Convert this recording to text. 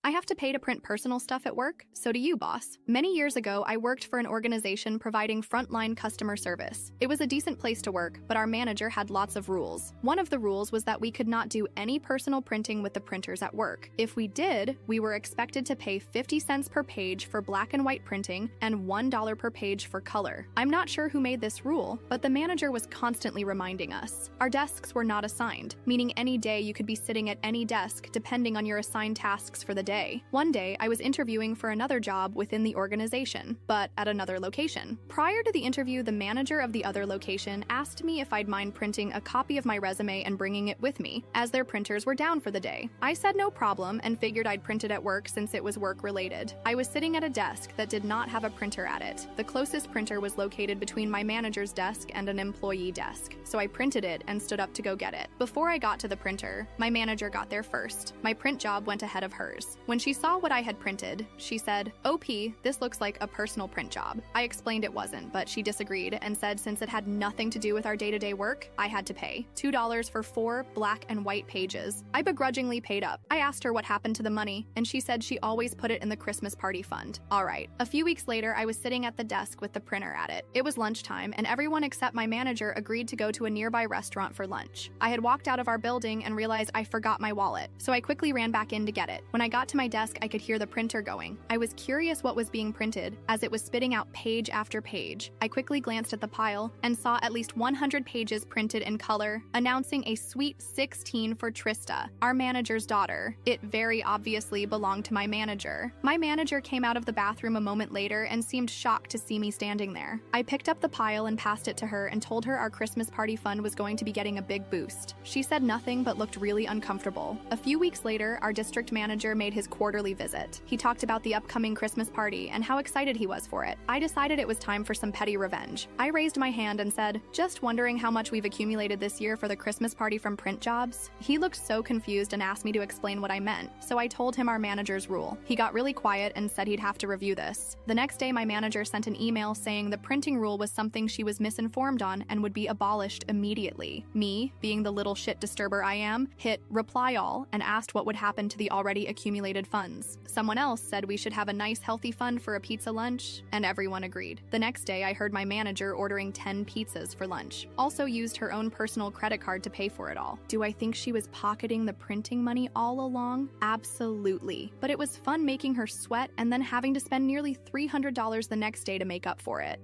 I have to pay to print personal stuff at work, so do you, boss. Many years ago, I worked for an organization providing frontline customer service. It was a decent place to work, but our manager had lots of rules. One of the rules was that we could not do any personal printing with the printers at work. If we did, we were expected to pay 50 cents per page for black and white printing and $1 per page for color. I'm not sure who made this rule, but the manager was constantly reminding us. Our desks were not assigned, meaning any day you could be sitting at any desk depending on your assigned tasks for the day. One day, I was interviewing for another job within the organization, but at another location. Prior to the interview, the manager of the other location asked me if I'd mind printing a copy of my resume and bringing it with me, as their printers were down for the day. I said no problem and figured I'd print it at work since it was work-related. I was sitting at a desk that did not have a printer at it. The closest printer was located between my manager's desk and an employee desk, so I printed it and stood up to go get it. Before I got to the printer, my manager got there first. My print job went ahead of hers. When she saw what I had printed, she said, "OP, this looks like a personal print job." I explained it wasn't, but she disagreed and said since it had nothing to do with our day-to-day work, I had to pay $2 for 4 black and white pages. I begrudgingly paid up. I asked her what happened to the money, and she said she always put it in the Christmas party fund. All right. A few weeks later, I was sitting at the desk with the printer at it. It was lunchtime, and everyone except my manager agreed to go to a nearby restaurant for lunch. I had walked out of our building and realized I forgot my wallet, so I quickly ran back in to get it. When I got to my desk, I could hear the printer going. I was curious what was being printed, as it was spitting out page after page. I quickly glanced at the pile and saw at least 100 pages printed in color, announcing a sweet 16 for Trista, our manager's daughter. It very obviously belonged to my manager. My manager came out of the bathroom a moment later and seemed shocked to see me standing there. I picked up the pile and passed it to her and told her our Christmas party fund was going to be getting a big boost. She said nothing but looked really uncomfortable. A few weeks later, our district manager made his quarterly visit. He talked about the upcoming Christmas party and how excited he was for it. I decided it was time for some petty revenge. I raised my hand and said, "Just wondering how much we've accumulated this year for the Christmas party from print jobs?" He looked so confused and asked me to explain what I meant, so I told him our manager's rule. He got really quiet and said he'd have to review this. The next day, my manager sent an email saying the printing rule was something she was misinformed on and would be abolished immediately. Me, being the little shit disturber I am, hit reply all and asked what would happen to the already accumulated funds. Someone else said we should have a nice healthy fund for a pizza lunch, and everyone agreed. The next day, I heard my manager ordering 10 pizzas for lunch. Also used her own personal credit card to pay for it all. Do I think she was pocketing the printing money all along? Absolutely. But it was fun making her sweat and then having to spend nearly $300 the next day to make up for it.